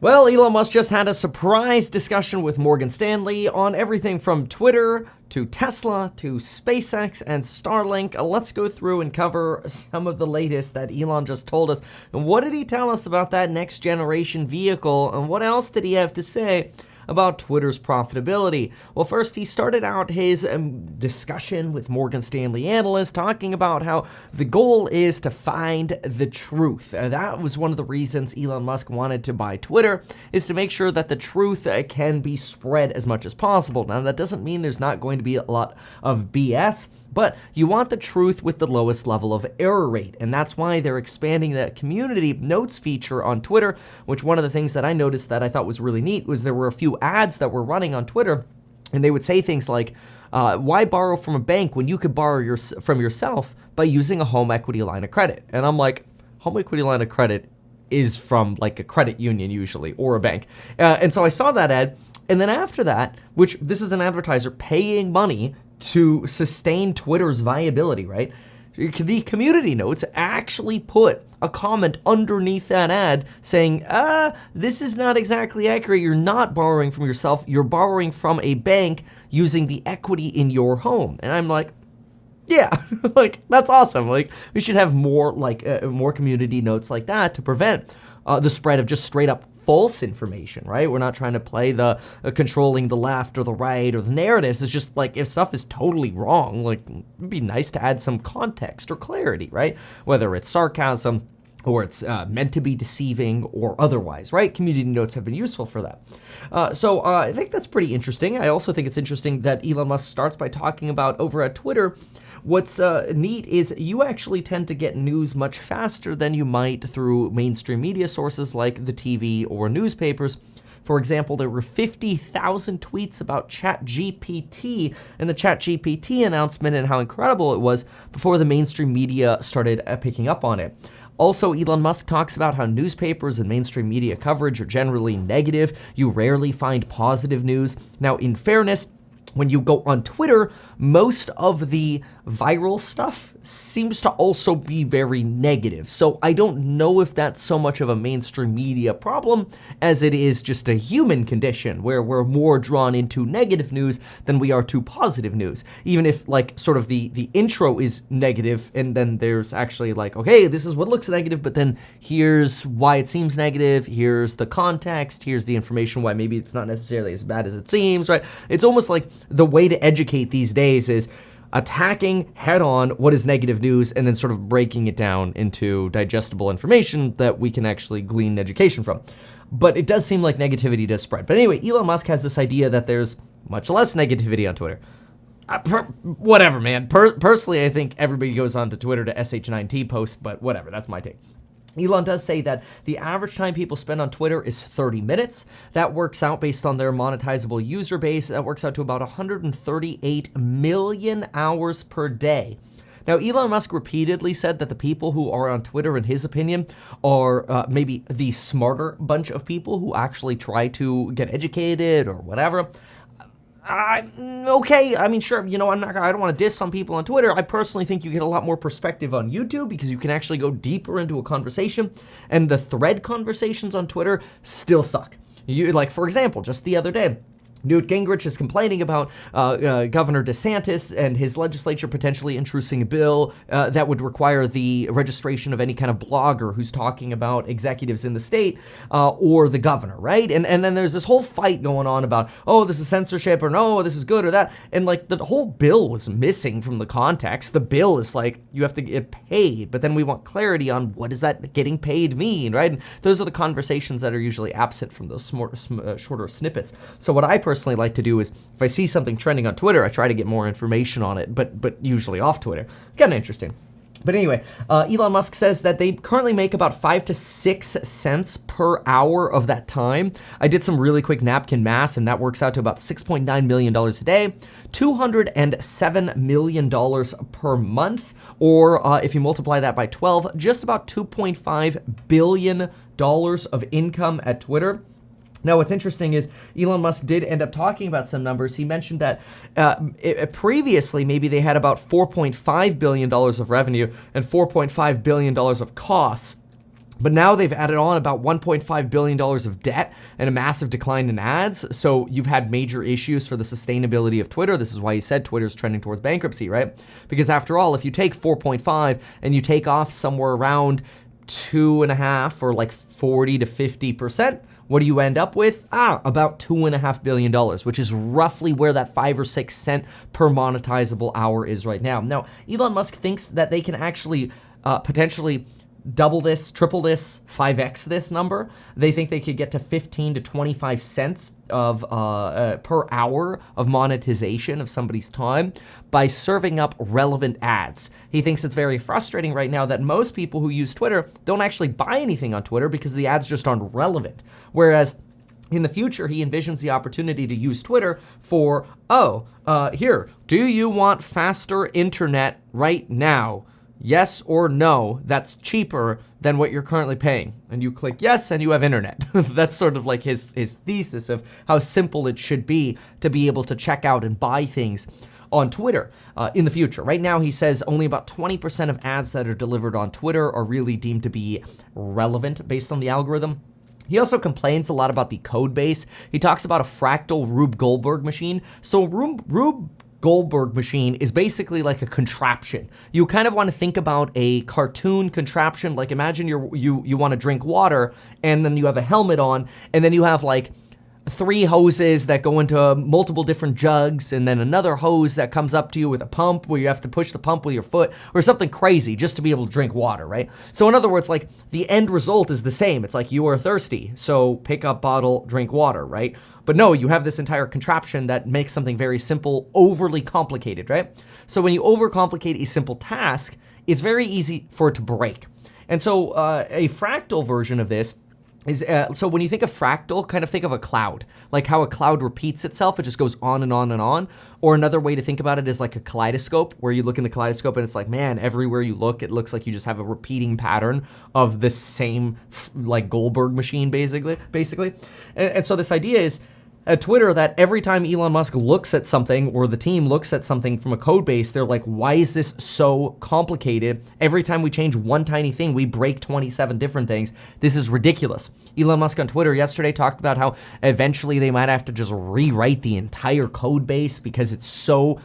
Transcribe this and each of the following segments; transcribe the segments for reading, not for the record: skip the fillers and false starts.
Well, Elon Musk just had a surprise discussion with Morgan Stanley on everything from Twitter to Tesla to SpaceX and Starlink. Let's go through and cover some of the latest that Elon just told us. And what did he tell us about that next generation vehicle? And what else did he have to say about Twitter's profitability? Well, first, he started out his discussion with Morgan Stanley analysts talking about how the goal is to find the truth. That was one of the reasons Elon Musk wanted to buy Twitter, is to make sure that the truth can be spread as much as possible. Now, that doesn't mean there's not going to be a lot of BS, but you want the truth with the lowest level of error rate, and that's why they're expanding that community notes feature on Twitter, which one of the things that I noticed that I thought was really neat was there were a few ads that were running on Twitter, and they would say things like, why borrow from a bank when you could borrow from yourself by using a home equity line of credit? And I'm like, home equity line of credit is from like a credit union usually, or a bank. And so I saw that ad, and then after that, which this is an advertiser paying money to sustain Twitter's viability, right? The community notes actually put a comment underneath that ad saying, this is not exactly accurate. You're not borrowing from yourself. You're borrowing from a bank using the equity in your home. And I'm like, yeah, like, that's awesome. Like, we should have more, more community notes like that to prevent the spread of just straight up false information, right? We're not trying to play the controlling the left or the right or the narratives. It's just like, if stuff is totally wrong, like, it'd be nice to add some context or clarity, right? Whether it's sarcasm or it's meant to be deceiving or otherwise, right? Community notes have been useful for that. So I think that's pretty interesting. I also think it's interesting that Elon Musk starts by talking about over at Twitter, what's neat is you actually tend to get news much faster than you might through mainstream media sources like the TV or newspapers. For example, there were 50,000 tweets about ChatGPT and the ChatGPT announcement and how incredible it was before the mainstream media started picking up on it. Also, Elon Musk talks about how newspapers and mainstream media coverage are generally negative. You rarely find positive news. Now, in fairness, when you go on Twitter, most of the viral stuff seems to also be very negative. So I don't know if that's so much of a mainstream media problem as it is just a human condition where we're more drawn into negative news than we are to positive news. Even if like sort of the intro is negative and then there's actually like, okay, this is what looks negative, but then here's why it seems negative, here's the context, here's the information why maybe it's not necessarily as bad as it seems, right? It's almost like the way to educate these days is attacking head-on what is negative news and then sort of breaking it down into digestible information that we can actually glean education from. But it does seem like negativity does spread. But anyway, Elon Musk has this idea that there's much less negativity on Twitter. Whatever, man. Personally, I think everybody goes on to Twitter to SH9T post, but whatever, that's my take. Elon does say that the average time people spend on Twitter is 30 minutes. That works out based on their monetizable user base. That works out to about 138 million hours per day. Now, Elon Musk repeatedly said that the people who are on Twitter, in his opinion, are maybe the smarter bunch of people who actually try to get educated or whatever. Okay, I mean, sure, I don't want to diss on people on Twitter. I personally think you get a lot more perspective on YouTube because you can actually go deeper into a conversation, and the thread conversations on Twitter still suck. Like, for example, just the other day, Newt Gingrich is complaining about Governor DeSantis and his legislature potentially introducing a bill that would require the registration of any kind of blogger who's talking about executives in the state or the governor, right? And then there's this whole fight going on about, oh, this is censorship, or no, this is good or that. And like the whole bill was missing from the context. The bill is like, you have to get paid, but then we want clarity on what does that getting paid mean, right? And those are the conversations that are usually absent from those shorter snippets. So what I personally like to do is if I see something trending on Twitter, I try to get more information on it, but usually off Twitter. It's kind of interesting. But anyway, Elon Musk says that they currently make about 5 to 6 cents per hour of that time. I did some really quick napkin math, and that works out to about $6.9 million a day, $207 million per month, or if you multiply that by 12, just about $2.5 billion of income at Twitter. Now, what's interesting is Elon Musk did end up talking about some numbers. He mentioned that previously, maybe they had about $4.5 billion of revenue and $4.5 billion of costs. But now they've added on about $1.5 billion of debt and a massive decline in ads. So you've had major issues for the sustainability of Twitter. This is why he said Twitter's trending towards bankruptcy, right? Because after all, if you take 4.5 and you take off somewhere around 2.5 or like 40 to 50%, what do you end up with? About $2.5 billion, which is roughly where that 5 or 6 cent per monetizable hour is right now. Now, Elon Musk thinks that they can actually potentially double this, triple this, 5x this number. They think they could get to 15 to 25 cents of per hour of monetization of somebody's time by serving up relevant ads. He thinks it's very frustrating right now that most people who use Twitter don't actually buy anything on Twitter because the ads just aren't relevant. Whereas in the future, he envisions the opportunity to use Twitter for, here, do you want faster internet right now? Yes or no, that's cheaper than what you're currently paying. And you click yes and you have internet. That's sort of like his thesis of how simple it should be to be able to check out and buy things on Twitter in the future. Right now, he says only about 20% of ads that are delivered on Twitter are really deemed to be relevant based on the algorithm. He also complains a lot about the code base. He talks about a fractal Rube Goldberg machine. So Rube Goldberg machine is basically like a contraption. You kind of want to think about a cartoon contraption. Like imagine you want to drink water and then you have a helmet on and then you have like 3 hoses that go into multiple different jugs and then another hose that comes up to you with a pump where you have to push the pump with your foot or something crazy just to be able to drink water, right? So in other words, like the end result is the same. It's like you are thirsty, so pick up bottle, drink water, right? But no, you have this entire contraption that makes something very simple overly complicated, right? So when you overcomplicate a simple task, it's very easy for it to break. And so a fractal version of this is, so when you think of fractal, kind of think of a cloud, like how a cloud repeats itself, it just goes on and on and on. Or another way to think about it is like a kaleidoscope, where you look in the kaleidoscope and it's like, man, everywhere you look, it looks like you just have a repeating pattern of the same like Goldberg machine, basically. And so this idea is, at Twitter, that every time Elon Musk looks at something or the team looks at something from a code base, they're like, why is this so complicated? Every time we change one tiny thing, we break 27 different things. This is ridiculous. Elon Musk on Twitter yesterday talked about how eventually they might have to just rewrite the entire code base because it's so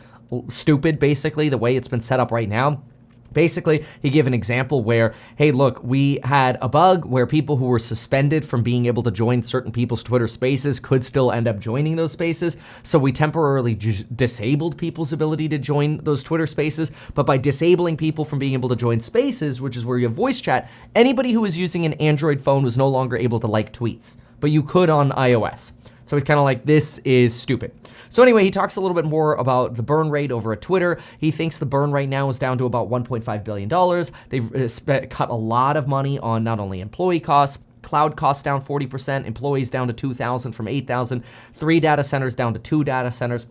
stupid, basically, the way it's been set up right now. Basically, he gave an example where, hey, look, we had a bug where people who were suspended from being able to join certain people's Twitter spaces could still end up joining those spaces. So we temporarily disabled people's ability to join those Twitter spaces. But by disabling people from being able to join spaces, which is where you have voice chat, anybody who was using an Android phone was no longer able to like tweets. But you could on iOS. So he's kind of like, this is stupid. So anyway, he talks a little bit more about the burn rate over at Twitter. He thinks the burn right now is down to about $1.5 billion. They've cut a lot of money on not only employee costs, cloud costs down 40%, employees down to 2,000 from 8,000, 3 data centers down to 2 data centers.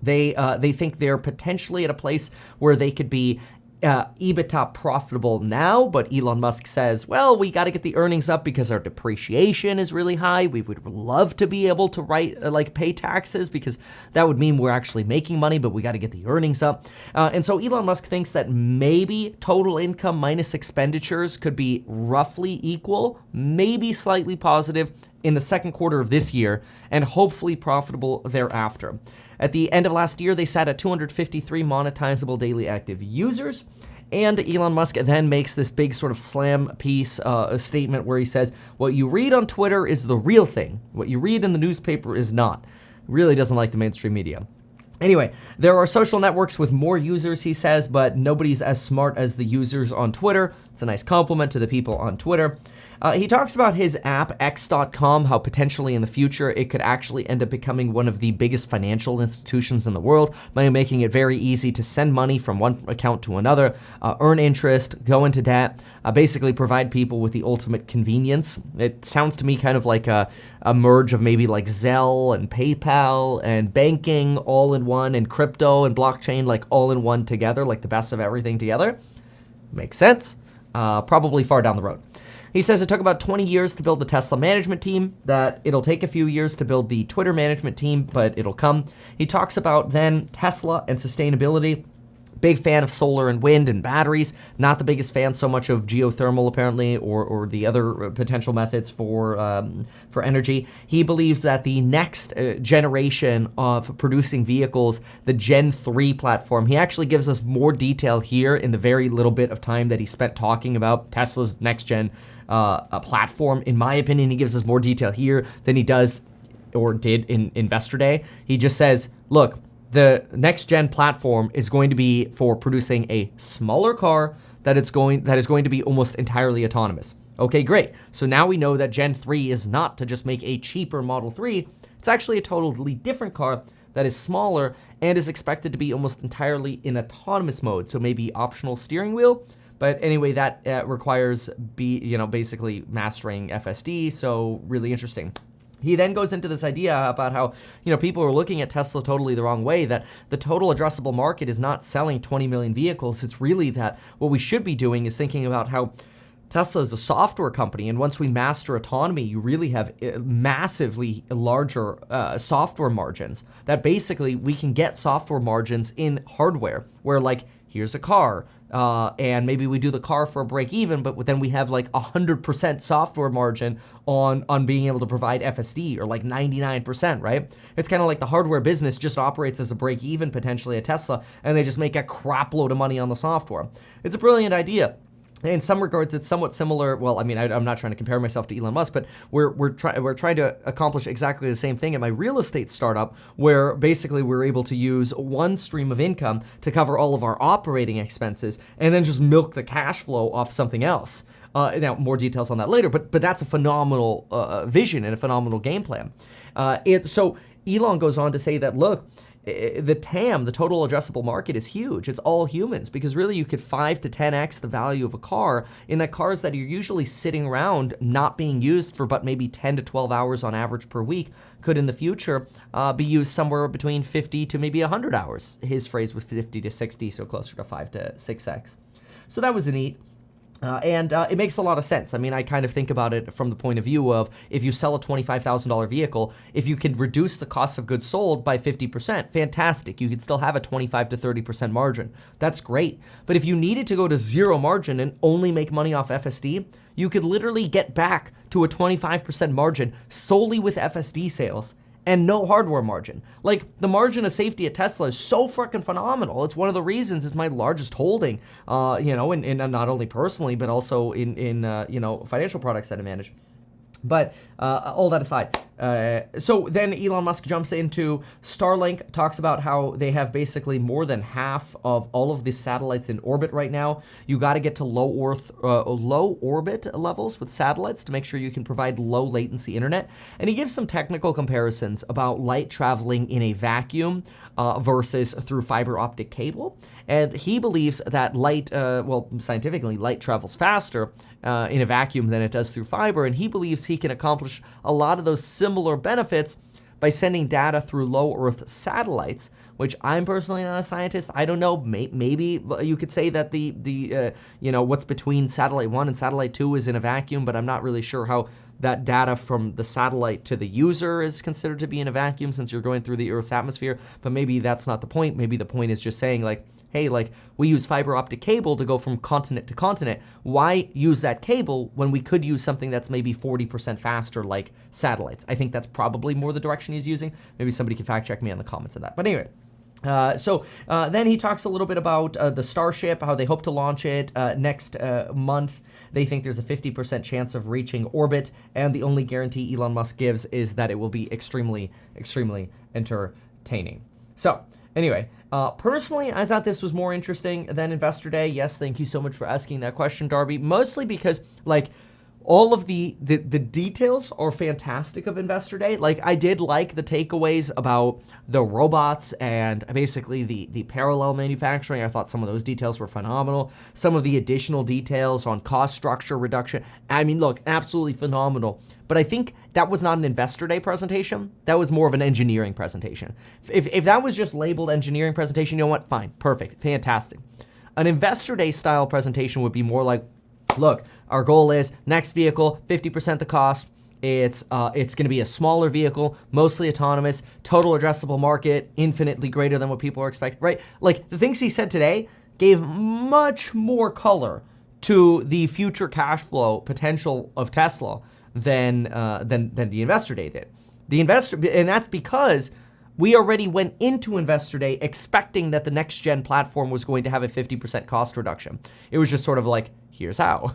They think they're potentially at a place where they could be EBITDA profitable now, but Elon Musk says, well, we got to get the earnings up because our depreciation is really high. We would love to be able to pay taxes because that would mean we're actually making money, but we got to get the earnings up. And so Elon Musk thinks that maybe total income minus expenditures could be roughly equal, maybe slightly positive in the second quarter of this year, and hopefully profitable thereafter. At the end of last year, they sat at 253 monetizable daily active users. And Elon Musk then makes this big sort of slam piece statement where he says, what you read on Twitter is the real thing. What you read in the newspaper is not. Really doesn't like the mainstream media. Anyway, there are social networks with more users, he says, but nobody's as smart as the users on Twitter. It's a nice compliment to the people on Twitter. He talks about his app, X.com, how potentially in the future it could actually end up becoming one of the biggest financial institutions in the world by making it very easy to send money from one account to another, earn interest, go into debt, basically provide people with the ultimate convenience. It sounds to me kind of like a merge of maybe like Zelle and PayPal and banking all in one and crypto and blockchain like all in one together, like the best of everything together. Makes sense. Probably far down the road. He says it took about 20 years to build the Tesla management team, that it'll take a few years to build the Twitter management team, but it'll come. He talks about then Tesla and sustainability. Big fan of solar and wind and batteries. Not the biggest fan so much of geothermal, apparently, or the other potential methods for energy. He believes that the next generation of producing vehicles, the Gen 3 platform, he actually gives us more detail here in the very little bit of time that he spent talking about Tesla's next gen platform. In my opinion, he gives us more detail here than he does or did in Investor Day. He just says, look, the next gen platform is going to be for producing a smaller car that is going to be almost entirely autonomous. Okay, great. So now we know that Gen 3 is not to just make a cheaper Model 3. It's actually a totally different car that is smaller and is expected to be almost entirely in autonomous mode. So maybe optional steering wheel. But anyway, that requires basically mastering FSD. So really interesting. He then goes into this idea about how, people are looking at Tesla totally the wrong way, that the total addressable market is not selling 20 million vehicles. It's really that what we should be doing is thinking about how Tesla is a software company, and once we master autonomy, you really have massively larger software margins. That basically we can get software margins in hardware, where like, here's a car, and maybe we do the car for a break even, but then we have like 100% software margin on being able to provide FSD, or like 99%, right? It's kind of like the hardware business just operates as a break even potentially at Tesla, and they just make a crap load of money on the software. It's a brilliant idea. In some regards, it's somewhat similar. Well, I mean, I'm not trying to compare myself to Elon Musk, but we're trying to accomplish exactly the same thing at my real estate startup, where basically we're able to use one stream of income to cover all of our operating expenses, and then just milk the cash flow off something else. Now, more details on that later, but that's a phenomenal vision and a phenomenal game plan. So Elon goes on to say that, look, the TAM, the total addressable market, is huge. It's all humans, because really you could 5 to 10x the value of a car in that cars that are usually sitting around not being used for but maybe 10 to 12 hours on average per week could in the future be used somewhere between 50 to maybe 100 hours. His phrase was 50 to 60, so closer to 5 to 6x. So that was neat. And it makes a lot of sense. I mean, I kind of think about it from the point of view of, if you sell a $25,000 vehicle, if you can reduce the cost of goods sold by 50%, fantastic. You could still have a 25 to 30% margin. That's great. But if you needed to go to zero margin and only make money off FSD, you could literally get back to a 25% margin solely with FSD sales and no hardware margin. Like, the margin of safety at Tesla is so freaking phenomenal. It's one of the reasons it's my largest holding, in not only personally, but also in financial products that I manage. But all that aside, so then Elon Musk jumps into Starlink, talks about how they have basically more than half of all of the satellites in orbit right now. You got to get to low orbit levels with satellites to make sure you can provide low latency internet. And he gives some technical comparisons about light traveling in a vacuum versus through fiber optic cable. And he believes that light, scientifically, light travels faster in a vacuum than it does through fiber. And he believes he can accomplish a lot of those similar benefits by sending data through low Earth satellites, which I'm personally not a scientist. I don't know. Maybe you could say that the what's between satellite 1 and satellite 2 is in a vacuum, but I'm not really sure how that data from the satellite to the user is considered to be in a vacuum, since you're going through the Earth's atmosphere. But maybe that's not the point. Maybe the point is just saying, like, hey, like, we use fiber optic cable to go from continent to continent. Why use that cable when we could use something that's maybe 40% faster, like satellites? I think that's probably more the direction he's using. Maybe somebody can fact check me in the comments on that. But anyway, then he talks a little bit about the Starship, how they hope to launch it next month. They think there's a 50% chance of reaching orbit, and the only guarantee Elon Musk gives is that it will be extremely, extremely entertaining. So anyway, personally, I thought this was more interesting than Investor Day. Yes, thank you so much for asking that question, Darby. Mostly because, like, all of the details are fantastic of Investor Day. Like, I did like the takeaways about the robots and basically the parallel manufacturing. I thought some of those details were phenomenal. Some of the additional details on cost structure reduction. I mean, look, absolutely phenomenal. But I think that was not an Investor Day presentation. That was more of an engineering presentation. If that was just labeled engineering presentation, you know what? Fine, perfect, fantastic. An Investor Day style presentation would be more like, look, our goal is next vehicle, 50% the cost, It's going to be a smaller vehicle, mostly autonomous, total addressable market, infinitely greater than what people are expecting, right? Like the things he said today gave much more color to the future cash flow potential of Tesla than the Investor Day did. And that's because we already went into Investor Day expecting that the next gen platform was going to have a 50% cost reduction. It was just sort of like, here's how,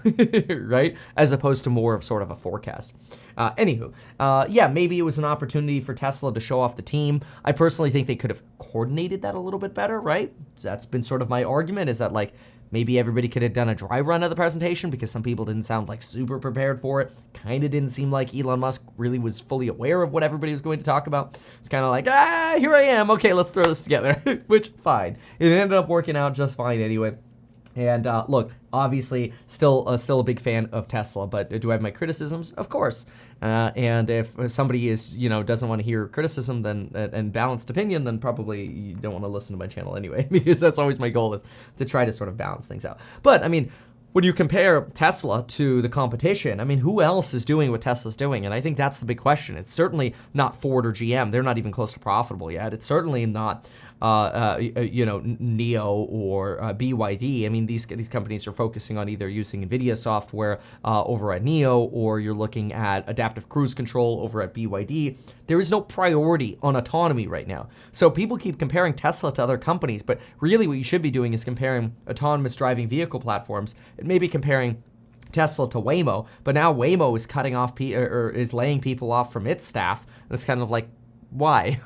right? As opposed to more of sort of a forecast. Yeah, maybe it was an opportunity for Tesla to show off the team. I personally think they could have coordinated that a little bit better, right? So that's been sort of my argument, is that like, maybe everybody could have done a dry run of the presentation because some people didn't sound like super prepared for it. Kind of didn't seem like Elon Musk really was fully aware of what everybody was going to talk about. It's kind of like, here I am. Okay, let's throw this together, which fine. It ended up working out just fine anyway. And look, obviously, still a big fan of Tesla, but do I have my criticisms? Of course. And if somebody doesn't want to hear criticism then and balanced opinion, then probably you don't want to listen to my channel anyway, because that's always my goal, is to try to sort of balance things out. But I mean, when you compare Tesla to the competition, I mean, who else is doing what Tesla's doing? And I think that's the big question. It's certainly not Ford or GM. They're not even close to profitable yet. It's certainly not, NIO or BYD. I mean, these companies are focusing on either using NVIDIA software over at NIO, or you're looking at adaptive cruise control over at BYD. There is no priority on autonomy right now. So people keep comparing Tesla to other companies, but really what you should be doing is comparing autonomous driving vehicle platforms, and maybe comparing Tesla to Waymo. But now Waymo is cutting off or is laying people off from its staff. And it's kind of like, why?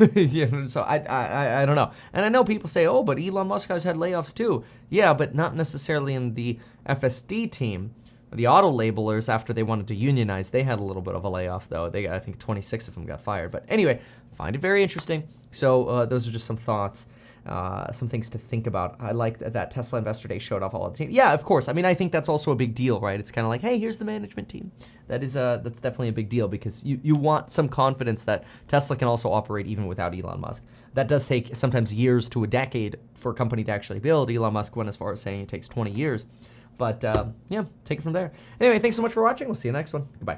So I don't know. And I know people say, oh, but Elon Musk has had layoffs too. Yeah, but not necessarily in the FSD team. The auto labelers, after they wanted to unionize, they had a little bit of a layoff, though. I think 26 of them got fired. But anyway, find it very interesting. So those are just some thoughts, some things to think about. I like that Tesla Investor Day showed off all of the team. Yeah, of course. I mean, I think that's also a big deal, right? It's kind of like, hey, here's the management team. That's definitely a big deal, because you want some confidence that Tesla can also operate even without Elon Musk. That does take sometimes years to a decade for a company to actually build. Elon Musk went as far as saying it takes 20 years. But yeah, take it from there. Anyway, thanks so much for watching. We'll see you next one. Goodbye.